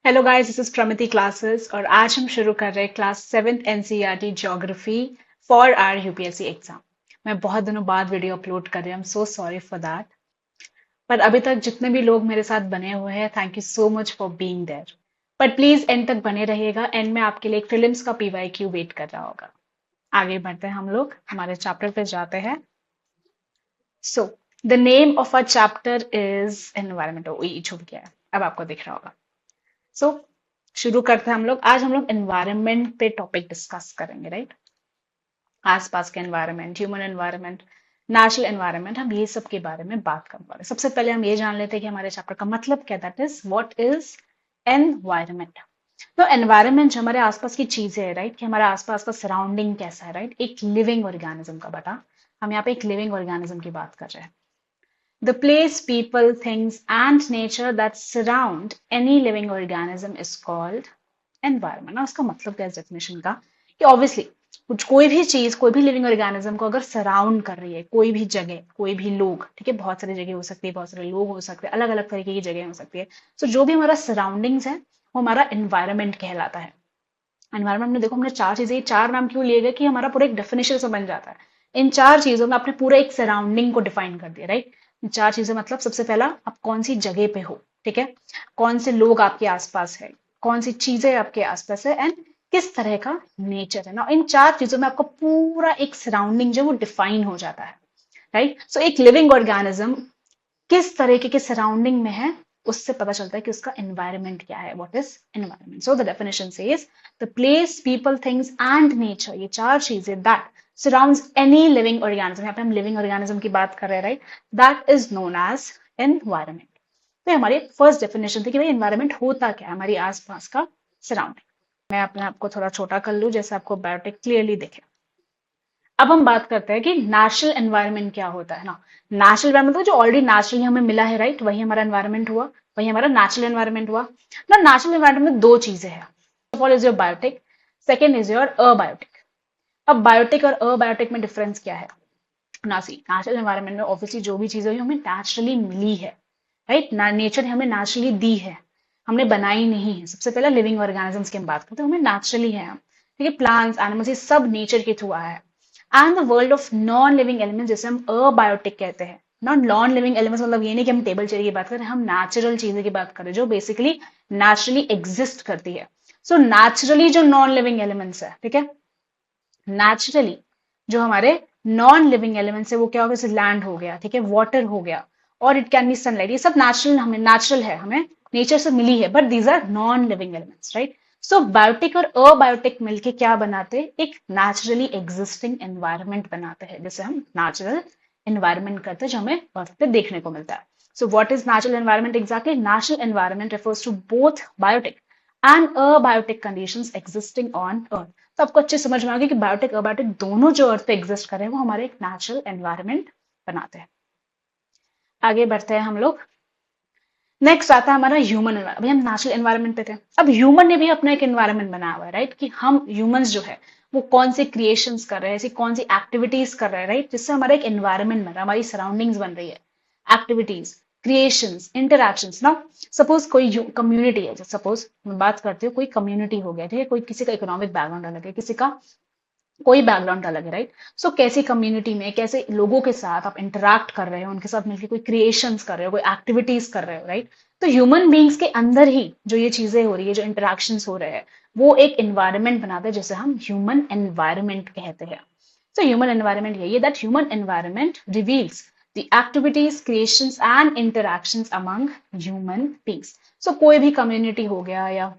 Hello guys, this is Pramiti classes और आज हम शुरू कर रहे हैं class 7th NCERT geography for our UPSC exam. मैं बहुत दिनों बाद वीडियो अपलोड कर रही हूँ, I am so sorry for that. पर अभी तक जितने भी लोग मेरे साथ बने हुए हैं, thank you so much for being there. पर प्लीज एंड तक बने रहिएगा, एंड में आपके लिए एक फिल्म्स का पीवाईक्यू वेट कर रहा होगा। आगे बढ़ते हैं, हम लोग हमारे चैप्टर पे जाते हैं। So the name of a chapter is environment. ये छूट गया है, अब आपको दिख रहा होगा। सो शुरू करते हैं हम लोग। आज हम लोग एनवायरनमेंट पे टॉपिक डिस्कस करेंगे, राइट। आसपास के environment, human environment, natural environment, हम ये सब के बारे में बात करने वाले हैं। सबसे पहले हम ये जान लेते हैं कि हमारे चैप्टर का मतलब क्या, that is what is environment. तो एनवायरनमेंट जो हमारे आसपास की चीजें है, राइट, कि हमारे आसपास का सराउंडिंग कैसा है, राइट, एक लिविंग ऑर्गेनिज्म का बेटा। हम यहाँ पे एक लिविंग ऑर्गेनिज्म की बात कर रहे हैं। The place, people, things, and nature that surround any living organism is called environment। ना उसका मतलब क्या है डेफिनेशन का, कि ऑब्वियसली कुछ कोई भी चीज, कोई भी लिविंग ऑर्गेनिज्म को अगर सराउंड कर रही है, कोई भी जगह, कोई भी लोग, ठीक है, बहुत सारी जगह हो सकती है, बहुत सारे लोग हो सकते हैं, अलग अलग तरीके की जगह हो सकती है। सो जो भी हमारा सराउंडिंग्स है वो हमारा एनवायरमेंट कहलाता है। एनवायरमेंट में देखो, हमने चार चीजें, चार नाम क्यों लिए गए कि हमारा पूरा एक डेफिनेशन से बन जाता है। इन चार चीजों में आपने पूरा एक सराउंडिंग को डिफाइन कर दिया, राइट। चार चीजें मतलब सबसे पहला, आप कौन सी जगह पे हो, ठीक है, कौन से लोग आपके आसपास है, कौन सी चीजें आपके आसपास है, एंड किस तरह का नेचर है ना। इन चार चीजों में आपका पूरा एक सराउंडिंग जो है वो डिफाइन हो जाता है, राइट। सो एक लिविंग ऑर्गेनिज्म किस तरीके के सराउंडिंग में है, उससे पता चलता है कि उसका एनवायरनमेंट क्या है। What is environment? So the definition says the place, people, things and nature, ये चार चीजें that surrounds any living organism. यहाँ पे हम लिविंग ऑर्गेनिज्म की बात कर रहे हैं, right, that is known as environment. तो हमारी फर्स्ट डेफिनेशन थी कि भाई एनवायरनमेंट होता क्या है, हमारी आसपास का सराउंडिंग। मैं अपने आप को थोड़ा छोटा कर लूं जैसे आपको बायोटिक क्लियरली दिखे। अब हम बात करते हैं कि नेचुरल एनवायरनमेंट क्या होता है ना। नेचुरल एनवायरनमेंट जो ऑलरेडी नेचुरली हमें मिला है, राइट, वही हमारा एनवायरनमेंट हुआ, वही हमारा नेचुरल एनवायरनमेंट हुआ ना। नेचुरल एनवायरनमेंट में दो चीजें हैं। First of all is your biotic, second is your abiotic. अब बायोटिक और अबायोटिक में डिफरेंस क्या है ना? सी नेचुरल एनवायरनमेंट में ऑब्वियसली जो भी चीजें हुई हमें नेचुरली मिली है, राइट, नेचर ने हमें नेचुरली दी है, हमने बनाई नहीं है। सबसे पहले लिविंग ऑर्गेनिजम्स की हम बात करते हैं, हमें नेचुरली है, ठीक है, प्लांट्स, एनिमल्स, ये सब नेचर के थ्रू आया है। And the world of non living elements, जिसे हम अबायोटिक कहते हैं। नॉन लिविंग एलिमेंट्स मतलब ये नहीं कि हम टेबल चेयर की बात कर रहे हैं, हम नेचुरल चीजें की बात कर रहे हैं जो बेसिकली नेचुरली एग्जिस्ट करती है। सो नेचुरली जो नॉन लिविंग एलिमेंट्स है, ठीक है, नेचुरली जो हमारे नॉन लिविंग एलिमेंट्स है वो क्या होगा, जैसे लैंड हो गया, ठीक है, वाटर हो गया, और इट कैन बी सनलाइट, ये सब नेचुरल, हमें नेचुरल है, हमें नेचर से मिली है, but these are non living elements, right. So biotic और अबायोटिक मिलके क्या बनाते हैं, एक नेचुरली एग्जिस्टिंग एनवायरनमेंट बनाते हैं, जैसे हम नेचुरल एनवायरनमेंट करते हैं जो हमें अर्थ पे देखने को मिलता है। So what is natural environment exactly? Natural environment refers to both biotic and abiotic conditions existing on earth। तो आपको अच्छे समझ में आ गया कि बायोटिक अबायोटिक दोनों जो अर्थ पे एग्जिस्ट कर रहे हैं वो हमारे एक नेचुरल एनवायरनमेंट बनाते हैं। आगे बढ़ते हैं हम लोग। नेक्स्ट आता है हमारा ह्यूमन एनवायरनमेंट। अभी हम नेचुरल एनवायरनमेंट पे थे, अब ह्यूमन ने भी अपना एक एनवायरनमेंट बनाया हुआ है, राइट, कि हम ह्यूमंस जो है वो कौन से क्रिएशंस कर रहे हैं, ऐसी कौन सी एक्टिविटीज कर रहे हैं, राइट, जिससे हमारा एक एनवायरनमेंट बन रहा है, हमारी सराउंडिंग्स बन रही है। एक्टिविटीज, क्रिएशंस, इंटरक्शंस ना। सपोज कोई कम्युनिटी है, सपोज मैं बात करती हूँ, कोई कम्युनिटी हो गया, ठीक है, कोई किसी का इकोनॉमिक बैकग्राउंड अलग है, किसी का कोई बैकग्राउंड अलग है, राइट। सो कैसी कम्युनिटी में कैसे लोगों के साथ आप इंटरेक्ट कर रहे हो, उनके साथ मिलकर कोई क्रिएशंस कर रहे हो, कोई एक्टिविटीज कर रहे हो, राइट। तो ह्यूमन बींग्स के अंदर ही जो ये चीजें हो रही है, जो इंटरेक्शंस हो रहे हैं, वो एक एनवायरनमेंट बनाते हैं जिसे हम ह्यूमन एनवायरनमेंट कहते हैं। सो ह्यूमन एनवायरनमेंट यही है, that human environment reveals the activities, creations and interactions among human beings. So कोई भी कम्युनिटी हो गया या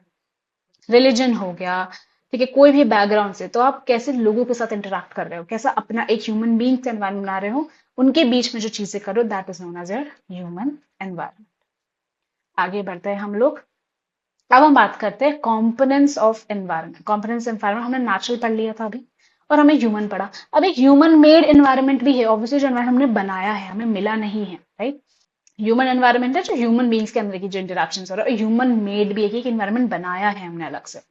रिलीजन हो गया, ठीक है, कोई भी बैकग्राउंड से, तो आप कैसे लोगों के साथ इंटरेक्ट कर रहे हो, कैसा अपना एक ह्यूमन बीइंग का एनवायरनमेंट बना रहे हो, उनके बीच में जो चीजें कर रहे हो, that is known as your human environment. आगे बढ़ते हैं हम लोग। अब हम बात करते हैं components of environment. Components environment हमने नेचुरल पढ़ लिया था अभी, और हमें ह्यूमन पढ़ा। अब एक ह्यूमन मेड एनवायरनमेंट भी है, ऑब्वियसली जो एनवायरनमेंट हमने बनाया है, हमें मिला नहीं है, राइट। ह्यूमन एनवायरनमेंट है जो ह्यूमन बींग्स के अंदर की जो इंटरेक्शन हो रहा है, ह्यूमन मेड भी है कि एक एनवायरनमेंट बनाया है हमने अलग से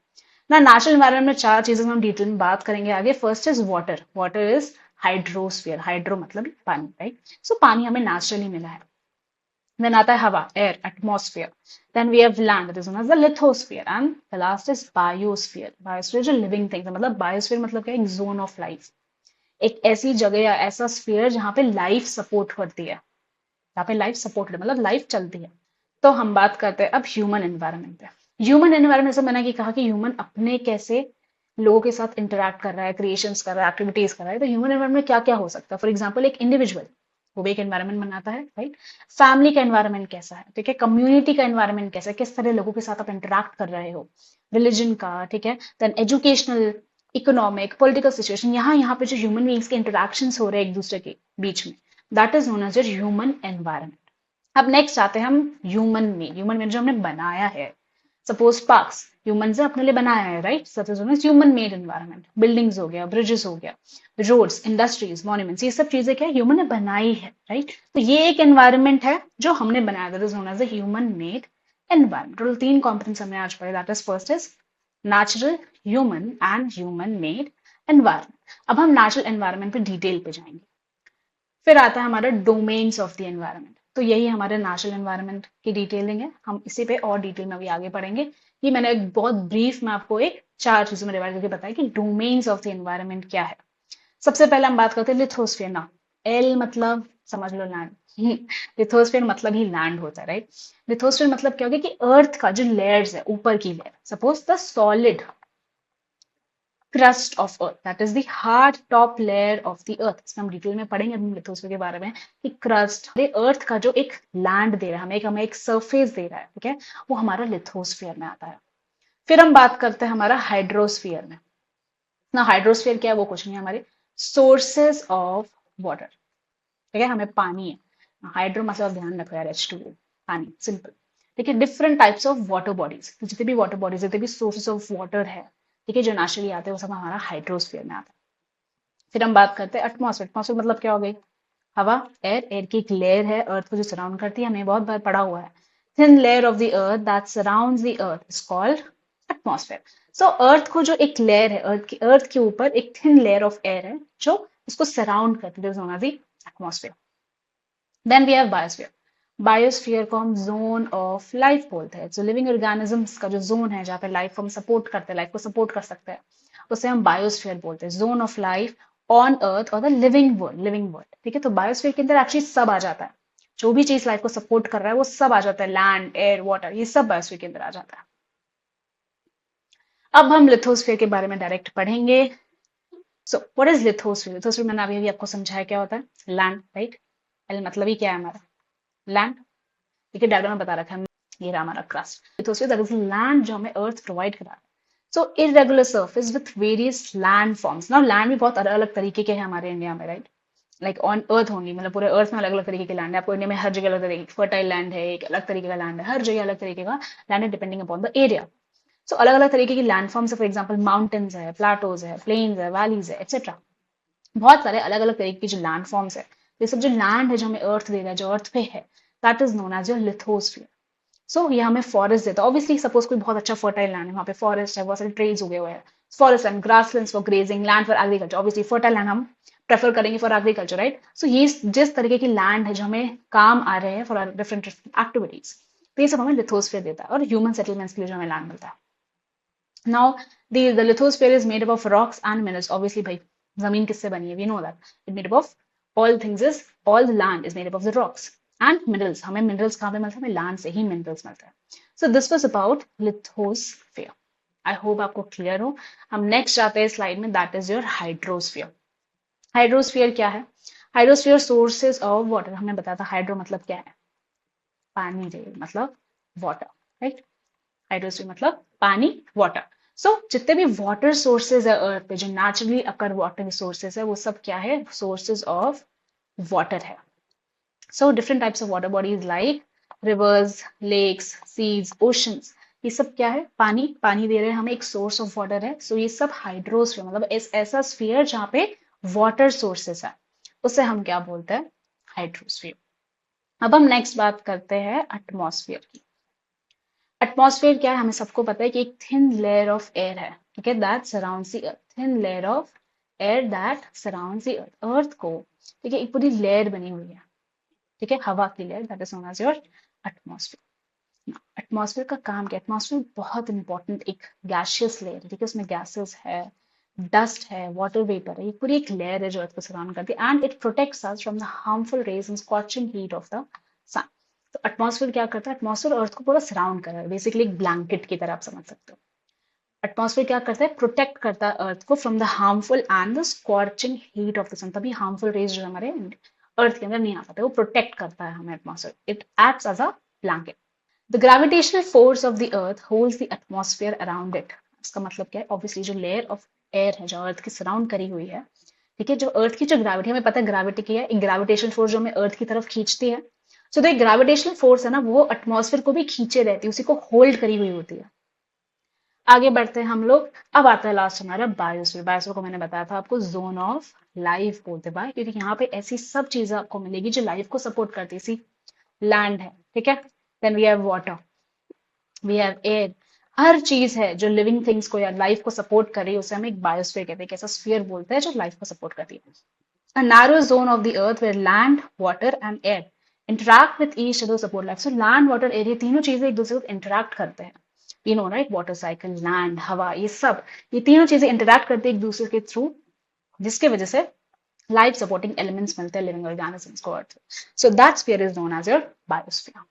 ना। नेचुरल एनवायरनमेंट में चार चीजों में हम डिटेल में बात करेंगे आगे। First is water. Water is hydrosphere, hydro मतलब पानी, राइट। सो पानी हमें नेचुरली मिला है। Then आता है हवा, air, atmosphere. Then we have land, that is known as the lithosphere. And the last is biosphere. Biosphere जो living things है, मतलब biosphere मतलब क्या है, एक zone of life. एक ऐसी जगह या ऐसा स्फीयर जहाँ पे लाइफ सपोर्ट करती है, जहाँ पे लाइफ सपोर्ट मतलब लाइफ चलती है। तो हम बात करते हैं अब ह्यूमन एनवायरनमेंट पे। ह्यूमन एनवायरनमेंट से मैंने की कहा कि ह्यूमन अपने कैसे लोगों के साथ इंटरेक्ट कर रहा है, क्रिएशंस कर रहा है, एक्टिविटीज कर रहा है। तो ह्यूमन एनवायरनमेंट में क्या क्या हो सकता है? फॉर एग्जाम्पल एक इंडिविजुअल, वो भी एक एनवायरनमेंट बनाता है, राइट। फैमिली का एनवायरनमेंट कैसा है, ठीक है। कम्युनिटी का एनवायरनमेंट कैसा है, किस तरह लोगों के साथ आप इंटरेक्ट कर रहे हो, रिलीजन का, ठीक है। Then educational, economic, political situation, यहाँ यहाँ पे जो ह्यूमन बींग्स के इंटरेक्शन हो रहे हैं एक दूसरे के बीच में, that is known as your human environment. अब नेक्स्ट आते हैं हम ह्यूमन में। ह्यूमन में जो हमने बनाया है, सपोज पार्क्स ह्यूमन से अपने लिए बनाया है, right. Human made environment, buildings हो गया, ब्रिजेस हो गया, रोड्स, इंडस्ट्रीज, मॉन्यूमेंट्स, ये सब चीजें क्या है, ह्यूमन ने बनाई है, राइट। तो ये एक एनवायरनमेंट है जो हमने बनाया, that is known as human made environment. Total 3 components हमने आज पढ़े, that is first is natural, human and human made environment. अब हम नेचुरल एनवायरनमेंट पे डिटेल पे जाएंगे। फिर आता है हमारा डोमेन्स ऑफ द एनवायरनमेंट। तो यही हमारे नेचुरल एनवायरनमेंट की डिटेलिंग है, हम इसी पे और डिटेल में भी आगे पढ़ेंगे। ये मैंने एक बहुत ब्रीफ में आपको एक 4 चीजों में डिवाइड करके बताया कि डोमेन्स ऑफ द एनवायरनमेंट क्या है। सबसे पहले हम बात करते हैं लिथोस्फीयर ना। एल मतलब समझ लो लैंड। लिथोस्फीयर मतलब ही लैंड होता है, राइट। लिथोस्फीयर मतलब क्या होगा कि अर्थ का जो लेयर्स है, ऊपर की layer, suppose the solid crust of earth, that is the hard top layer of the अर्थ। इसमें हम डिटेल में पढ़ेंगे अभी लिथोस्फीयर के बारे में कि क्रस्ट अर्थ का जो एक लैंड दे रहा है, हमें एक सरफेस दे रहा है, ठीक है, वो हमारा लिथोस्फीयर में आता है। फिर हम बात करते हैं हमारा हाइड्रोस्फीयर में ना। हाइड्रोस्फीयर क्या है, वो कुछ नहीं है, हमारे सोर्सेज ऑफ वाटर, ठीक है, हमें पानी है। हाइड्रो मतलब ध्यान रखो यार, H2O, पानी, सिंपल, ठीक है। Different types of water bodies, तो जितने भी वाटर बॉडीज, जितने भी सोर्सेज ऑफ वाटर है, ठीक है, जो नेचुरली आते हैं, वो सब हमारा हाइड्रोस्फीयर में आता है। फिर हम बात करते हैं एटमॉस्फेयर। एटमॉस्फेयर मतलब क्या हो गई, हवा, एयर। एयर की एक लेयर है अर्थ को जो सराउंड करती है, हमने बहुत बार पढ़ा हुआ है। Thin layer of the earth that surrounds the earth is called atmosphere. So earth को जो एक लेयर है, अर्थ के ऊपर एक थिन लेयर ऑफ एयर है जो उसको सराउंड करती है, atmosphere. Then we have biosphere. Biosphere को हम जोन ऑफ लाइफ बोलते हैं। जो लिविंग ऑर्गेनिजम्स का जो जोन है, जहाँ पे लाइफ हम सपोर्ट करते हैं, लाइफ को सपोर्ट कर सकते हैं, उसे हम बायोस्फीयर बोलते हैं। Zone of life on earth और द लिविंग वर्ल्ड, ठीक है। तो बायोस्फीयर के अंदर एक्चुअली सब आ जाता है, जो भी चीज लाइफ को सपोर्ट कर रहा है वो सब आ जाता है, लैंड, एयर, वाटर, ये सब बायोस्फीयर के अंदर आ जाता है। अब हम लिथोस्फीयर के बारे में डायरेक्ट पढ़ेंगे। So what is lithosphere? Lithosphere मैंने अभी आपको समझाया क्या होता है, लैंड, राइट। एल मतलब ही क्या है हमारा, लैंड, ठीक है। डायग्राम में बता रखा है, ये रहा हमारा crust. Lithosphere that is land जो हमें अर्थ प्रोवाइड करा है। So irregular surface with various land forms. Now land भी बहुत अलग अलग तरीके के हैं हमारे इंडिया में, right. Like on earth only, मतलब पूरे अर्थ में अलग अलग तरीके के लैंड है। आपको इंडिया में हर जगह अलग तरीके, फर्टाइल लैंड है, एक अलग तरीके का लैंड है, हर जगह अलग तरीके का लैंड है, डिपेंडिंग अपॉन द एरिया। सो अलग अलग तरीके की लैंड फॉर्म्स है। फॉर एग्जाम्पल माउंटेन्स है, प्लाटोज है, प्लेन्स है, वैलीज है, एक्सेट्रा। बहुत सारे अलग अलग तरीके की जो लैंड फॉर्म्स है, ये सब जो लैंड है जो हमें अर्थ दे रहा है, जो अर्थ पे है, that is known as your lithosphere. So ये हमें फॉरेस्ट देता है। ऑब्वियसली सपोज कोई बहुत अच्छा फर्टाइल लैंड है, वहाँ पे फॉरेस्ट है, बहुत सारे ट्रीज उगे हुए हैं, forest and grasslands for grazing, land for agriculture. Obviously fertile land हम प्रेफर करेंगे फॉर एग्रीकल्चर, राइट। सो ये जिस तरीके की लैंड है जो हमें काम आ रहे हैं फॉर डिफरेंट एक्टिविटीज, तो ये सब हमें लिथोस्फीयर देता है। और ह्यूमन सेटलमेंट्स के लिए जो हमें लैंड मिलता है। Now the lithosphere is made up of rocks and minerals. Obviously भाई जमीन किससे बनी है, we know that it made up of all things is all the land is made up of the rocks and minerals. हमें minerals कहाँ पे मिलता है, हमें land से ही minerals मिलता है. So this was about lithosphere. I hope आपको क्लियर हो। हम नेक्स्ट जाते हैं स्लाइड में, that is your hydrosphere. Hydrosphere क्या है? Hydrosphere sources of water. हमने बताया था हाइड्रो मतलब क्या है, पानी रे, मतलब वाटर, राइट। हाइड्रोस्फीयर मतलब पानी, वाटर। सो जितने भी वाटर सोर्सेज है अर्थ पे, जो नेचुरली अकर वाटर सोर्सेज है, वो सब क्या है, सोर्सेज ऑफ वाटर है। So different types of water bodies like rivers, lakes, seas, oceans, ये सब क्या है, पानी, पानी दे रहे हैं हमें, एक सोर्स ऑफ वाटर है। सो ये सब हाइड्रोस्फीयर मतलब ऐसा स्फीयर जहाँ पे वाटर सोर्सेस है, उसे हम क्या बोलते हैं, हाइड्रोस्फीयर। अब हम नेक्स्ट बात करते हैं एटमॉस्फेयर की। एटमॉस्फेयर क्या है, हमें सबको पता है कि एक थिन लेयर ऑफ एयर है, ठीक है, that surrounds the earth. Thin layer of air that surrounds the earth. Earth को, ठीक है, एक पूरी लेयर बनी हुई है, ठीक है, हवा की layer, that is known as your atmosphere. Atmosphere का काम क्या है? एटमॉस्फेयर बहुत इंपॉर्टेंट एक गैशियस लेयर है, ठीक है, उसमें गैसेस है, डस्ट है, वाटर वेपर है, ये पूरी एक लेयर है जो अर्थ को सराउंड करती है and it protects us from the harmful rays and scorching heat of the sun. तो एटमॉस्फेयर क्या करता है? एटमॉस्फेयर अर्थ को पूरा सराउंड कर रहा है, बेसिकली एक ब्लैंकेट की तरह आप समझ सकते हो। एटमॉस्फेयर क्या करता है? प्रोटेक्ट करता है अर्थ को from the harmful and the scorching heat of the sun. तभी हार्मफुल रेज जो हमारे अर्थ के अंदर नहीं आ पाते, वो प्रोटेक्ट करता है हमें atmosphere, it acts as a blanket. The gravitational force of the earth holds the atmosphere around it. इसका मतलब क्या है? ऑब्वियसली जो लेयर ऑफ एयर है जो अर्थ की सराउंड करी हुई है, ठीक है, जो अर्थ की जो ग्रेविटी, हमें पता है ग्रेविटी की है, एक ग्रेविटेशनल फोर्स जो हमें अर्थ की तरफ खींचती है। सो तो एक ग्रेविटेशनल फोर्स है ना, वो एटमॉस्फेयर को भी खींचे रहती है, उसी को होल्ड करी हुई होती है। आगे बढ़ते हैं हम लोग। अब आता है लास्ट हमारा बायोस्फीयर। बायोस्फीयर को मैंने बताया था आपको जोन ऑफ लाइफ बोलते हैं, क्योंकि यहाँ पे ऐसी सब चीजें आपको मिलेगी जो लाइफ को सपोर्ट करती है। सी लैंड है, ठीक है, then we have water, we have air, हर चीज है जो लिविंग थिंग्स को या लाइफ को सपोर्ट कर रही है, उसे हम एक बायोस्फीयर कहते हैं। कैसा स्फीयर बोलते हैं जो लाइफ को सपोर्ट करती है। A narrow zone of the earth where land, water and air interact with each other to support life. So land, water, air ये तीनों चीजें एक दूसरे को इंटरैक्ट करते हैं। You know, right? Water cycle, land, हवा, ये तीनों चीजें इंटरैक्ट करती है एक दूसरे के थ्रू, जिसके वजह से लाइफ सपोर्टिंग एलिमेंट्स मिलते हैं लिविंग ऑर्गेनिजम्स को earth. So that sphere is known as your biosphere.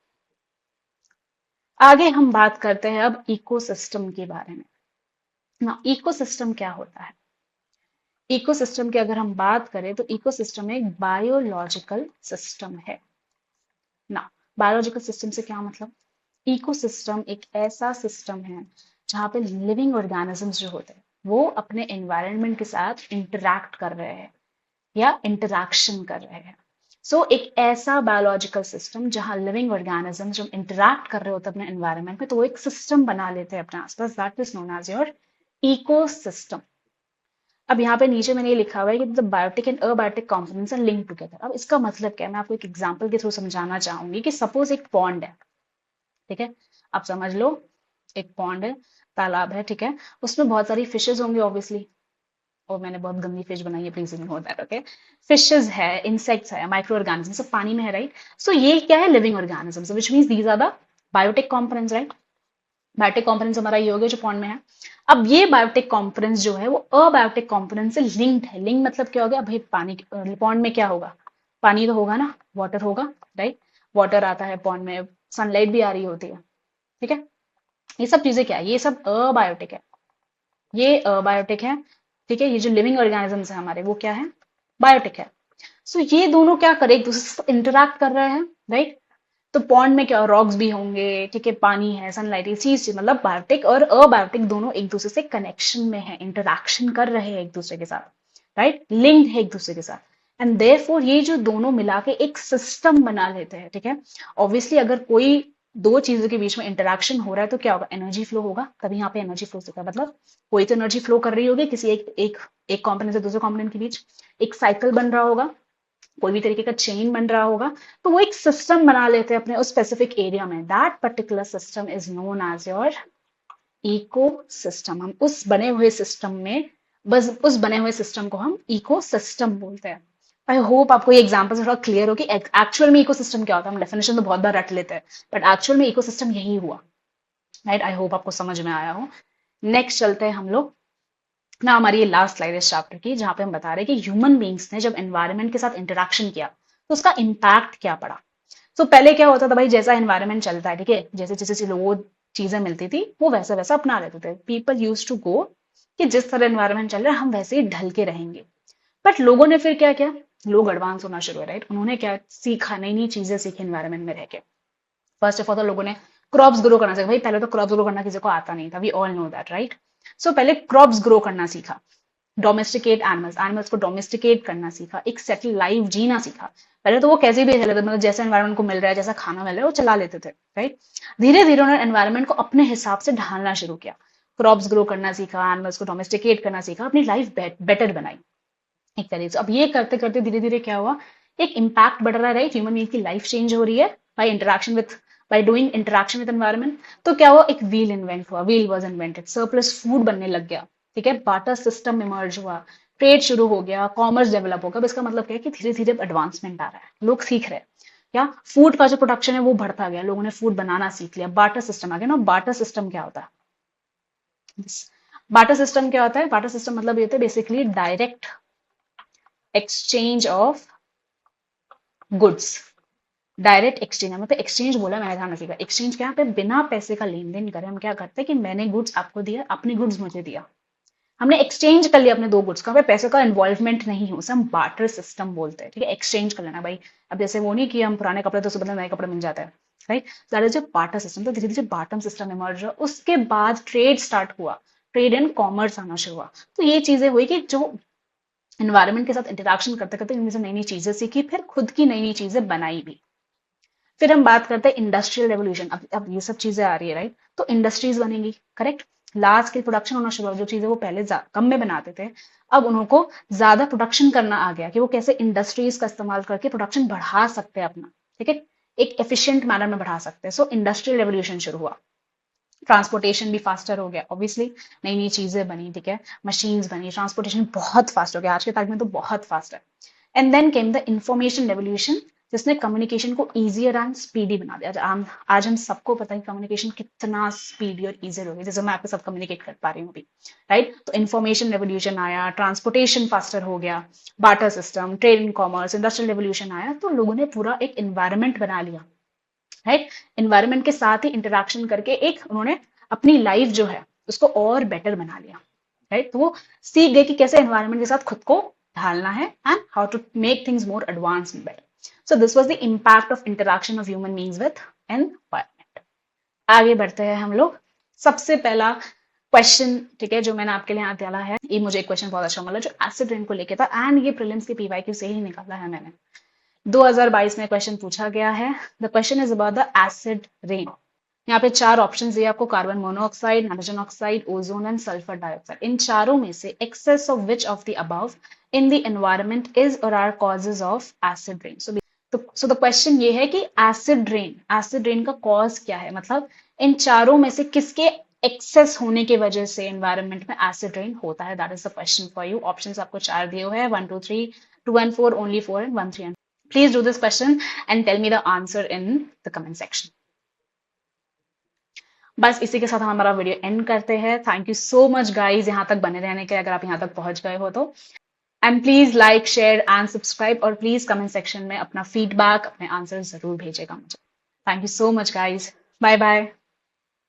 आगे हम बात करते हैं अब इकोसिस्टम के बारे में ना। इकोसिस्टम क्या होता है? इकोसिस्टम की अगर हम बात करें तो इकोसिस्टम एक बायोलॉजिकल सिस्टम है ना। बायोलॉजिकल सिस्टम से क्या मतलब? इकोसिस्टम एक ऐसा सिस्टम है जहां पे लिविंग ऑर्गेनिजम्स जो होते हैं वो अपने एनवायरनमेंट के साथ इंटरैक्ट कर रहे हैं या इंटरैक्शन कर रहे हैं। सो एक ऐसा बायोलॉजिकल सिस्टम जहां लिविंग ऑर्गेनिज्म जब इंटरैक्ट कर रहे होते हैं अपने एनवायरनमेंट में, तो वो एक सिस्टम बना लेते हैं अपने आसपास, that is known as your ecosystem. अब यहाँ पे नीचे मैंने ये लिखा हुआ है कि the biotic and abiotic components are linked together. अब इसका मतलब क्या है? मैं आपको एक एग्जांपल के थ्रू समझाना चाहूंगी कि सपोज एक पॉन्ड है, ठीक है, आप समझ लो एक पॉन्ड है, तालाब है, ठीक है, उसमें बहुत सारी फिशेज होंगी ऑब्वियसली, और मैंने बहुत गंदी फिश बनाई है, please ignore that, okay. Fishes है, इंसेक्ट्स है, माइक्रो ऑर्गेनिज्म, सब पानी में है, राइट। सो ये क्या है? Living organisms, which means these are the biotic components, right. Biotic components हमारा ये हो गया जो पॉन्ड में है। अब ये बायोटिक कंपोनेंट्स जो है वो अबायोटिक कंपोनेंट से लिंक्ड है। लिंक मतलब क्या हो गया? भाई पानी, पॉन्ड में क्या होगा? पानी तो होगा ना, वाटर होगा, राइट। वाटर आता है पॉन्ड में, सनलाइट भी आ रही होती है, ठीक है। ये सब चीजें क्या है? ये सब अबायोटिक है, ये अबायोटिक है, ठीक है। ये जो लिविंग ऑर्गेनिजम्स है हमारे, वो क्या है? बायोटिक है। सो ये दोनों क्या कर रहे हैं? एक दूसरे से इंटरैक्ट कर रहे हैं, राइट। तो पॉन्ड में क्या, रॉक्स भी होंगे, ठीक है, पानी है, सनलाइट, ये चीज मतलब बायोटिक और अबायोटिक दोनों एक दूसरे से कनेक्शन में है, इंटरैक्शन कर रहे हैं एक दूसरे के साथ, राइट, लिंक्ड है एक दूसरे के साथ। एंड देयरफॉर ये जो दोनों मिला के एक सिस्टम बना लेते हैं, ठीक है। ऑब्वियसली अगर कोई दो चीजों के बीच में इंटरैक्शन हो रहा है तो क्या होगा? एनर्जी फ्लो होगा, तभी यहाँ पे एनर्जी फ्लो होगा। मतलब कोई तो एनर्जी फ्लो कर रही होगी किसी एक कंपोनेंट से दूसरे कंपोनेंट के बीच, एक साइकिल बन रहा होगा, कोई भी तरीके का चेन बन रहा होगा, तो वो एक सिस्टम बना लेते हैं अपने उस स्पेसिफिक एरिया में। That particular system is known as your ecosystem. हम उस बने हुए सिस्टम में, बस उस बने हुए सिस्टम को हम इको सिस्टम बोलते हैं। आई होप आपको ये एग्जाम्पल से थोड़ा क्लियर हो कि एक्चुअल में इको सिस्टम क्या होता है। हम डेफिनेशन तो बहुत बार रट लेते हैं, बट एक्चुअल में इको सिस्टम यही हुआ, राइट। आई होप आपको समझ में आया हो। नेक्स्ट चलते हैं हम लोग ना, हमारी ये लास्ट स्लाइड इस चैप्टर की, जहां पे हम बता रहे हैं कि ह्यूमन बींग्स ने जब एनवायरनमेंट के साथ इंटरेक्शन किया तो उसका इम्पैक्ट क्या पड़ा। तो पहले क्या होता था भाई, जैसा एनवायरनमेंट चलता है, ठीक है, जैसे जैसे चीजों वो चीजें मिलती थी वो वैसा वैसा अपना लेते थे। पीपल यूज टू गो कि जिस तरह एनवायरनमेंट चल रहा है हम वैसे ही ढल के रहेंगे। बट लोगों ने फिर क्या किया? लोग एडवांस होना शुरू हुए, राइट। उन्होंने क्या सीखा? नई नई चीजें सीखी एनवायरनमेंट में रह के। फर्स्ट ऑफ ऑल तो लोगों ने क्रॉप्स ग्रो करना सीखा। भाई पहले तो क्रॉप्स ग्रो करना किसी को आता नहीं था, we all know that, right. So पहले क्रॉप्स ग्रो करना सीखा, डोमेस्टिकेट एनिमल्स, एनिमल्स को डोमेस्टिकेट करना सीखा, एक सेटल लाइफ जीना सीखा। पहले तो वो कैसे भी चले थे, मतलब जैसा एनवायरनमेंट को मिल रहा है, जैसा खाना मिल रहा है, वो चला लेते थे, राइट। धीरे धीरे उन्होंने एनवायरनमेंट को अपने हिसाब से ढालना शुरू किया, क्रॉप्स ग्रो करना सीखा, एनिमल्स को डोमेस्टिकेट करना सीखा, अपनी लाइफ बेटर बनाई एक तरीके से। अब ये करते करते धीरे धीरे क्या हुआ? एक इम्पैक्ट बढ़ रहा है, राइट। ह्यूमन बीइंग की लाइफ चेंज हो रही है by interaction with, by doing interaction with environment. तो क्या हुआ? एक व्हील इन्वेंट हुआ, wheel was invented, surplus food बनने लग गया, ठीक है, बार्टर सिस्टम इमर्ज हुआ, ट्रेड शुरू हो गया, कॉमर्स डेवलप होगा। अब इसका मतलब क्या है कि धीरे धीरे एडवांसमेंट आ रहा है, लोग सीख रहे हैं। क्या फूड का जो प्रोडक्शन है वो बढ़ता गया, लोगों ने फूड बनाना सीख लिया, बार्टर सिस्टम आ गया ना। बार्टर सिस्टम क्या होता है? बार्टर सिस्टम क्या होता है? बार्टर सिस्टम मतलब ये होता है basically direct exchange of goods. Direct exchange मतलब एक्सचेंज बोला मैंने, ध्यान रखिएगा, एक्सचेंज क्या पे बिना पैसे का लेन देन करें हम क्या करते हैं कि मैंने गुड्स आपको दिया, अपनी गुड्स मुझे दिया, हमने एक्सचेंज कर लिया अपने दो गुड्स का, पैसे का इन्वॉल्वमेंट नहीं है, उसे हम बार्टर सिस्टम बोलते हैं। ठीक है, एक्सचेंज कर लेना भाई। अब जैसे वो नहीं कि हम पुराने कपड़े तो उसके बदले नए कपड़े मिल जाते हैं, right? That is barter system. तो धीरे धीरे बार्टर सिस्टम इमर्ज हुआ, उसके बाद ट्रेड स्टार्ट हुआ, ट्रेड एंड कॉमर्स आना शुरू हुआ। तो ये चीजें हुई कि जो एनवायरमेंट के साथ इंटरेक्शन करते करते इनमें से नई नई चीजें सीखी, फिर खुद की नई नई चीजें बनाई भी। फिर हम बात करते हैं इंडस्ट्रियल रेवोल्यूशन। अब ये सब चीजें आ रही है, राइट? तो इंडस्ट्रीज बनेंगी, करेक्ट? लार्ज स्केल प्रोडक्शन होना शुरू हुआ, जो चीजें वो पहले कम में बनाते थे, अब उनको ज्यादा प्रोडक्शन करना आ गया कि वो कैसे इंडस्ट्रीज का इस्तेमाल करके प्रोडक्शन बढ़ा सकते हैं अपना, ठीक है, एक एफिशिएंट मैनर में बढ़ा सकते हैं। सो इंडस्ट्रियल रेवोल्यूशन शुरू हुआ, ट्रांसपोर्टेशन भी फास्टर हो गया, ऑब्वियसली नई नई चीजें बनी, ठीक है, मशीन्स बनी, ट्रांसपोर्टेशन बहुत फास्ट हो गया, आज के तारीख में तो बहुत फास्ट है। And then came the information revolution, जिसने कम्युनिकेशन को ईजियर एंड स्पीडी बना दिया। आज हम सबको पता है कम्युनिकेशन कितना स्पीडी और ईजियर हो गया, जैसे मैं आपके साथ कम्युनिकेट कर पा रही हूँ अभी, राइट? तो इंफॉर्मेशन रेवोल्यूशन आया, ट्रांसपोर्टेशन फास्टर हो गया, barter system, trade and commerce, industrial revolution आया, तो लोगों ने पूरा एक इन्वायरमेंट बना लिया, राइट? इन्वायरमेंट के साथ ही इंटरेक्शन करके एक उन्होंने अपनी लाइफ जो है उसको और बेटर बना लिया, राइट? तो वो सीख गए कि कैसे एनवायरनमेंट के साथ खुद को ढालना है and how to make things more advance and better. So this was the impact of interaction of human beings with environment. आगे बढ़ते हैं हम लोग। सबसे पहला क्वेश्चन, ठीक है, जो मैंने आपके लिए यहाँ डाला है, ये मुझे एक क्वेश्चन बहुत अच्छा मिला जो एसिड रेन को लेके था, एंड ये प्रीलिम्स के पीवाईक्यू से ही निकाला है मैंने। 2022 में क्वेश्चन पूछा गया है। The question is about the acid rain. यहाँ पे चार ऑप्शन दिए आपको, carbon monoxide, nitrogen oxide, ozone and sulphur dioxide. इन चारों में से excess of which of the above in the environment is or are causes of acid rain. So the question ये है कि एसिड रेन का कॉज क्या है, मतलब इन चारों में से किसके एक्सेस होने की वजह से एनवायरमेंट में एसिड रेन होता है। That is the question for you. Options आपको चार दिए हुए हैं, 1 2 3, 2 and 4, only 4 and 1 3 and please do this question and tell me the answer in the comment section. बस इसी के साथ हम हमारा वीडियो एंड करते हैं। Thank you so much guys यहाँ तक बने रहने के, अगर आप यहाँ तक पहुंच गए हो तो। And please like, share and subscribe, और प्लीज कमेंट सेक्शन में अपना फीडबैक, अपने आंसर जरूर भेजेगा मुझे। Thank you so much guys, bye bye.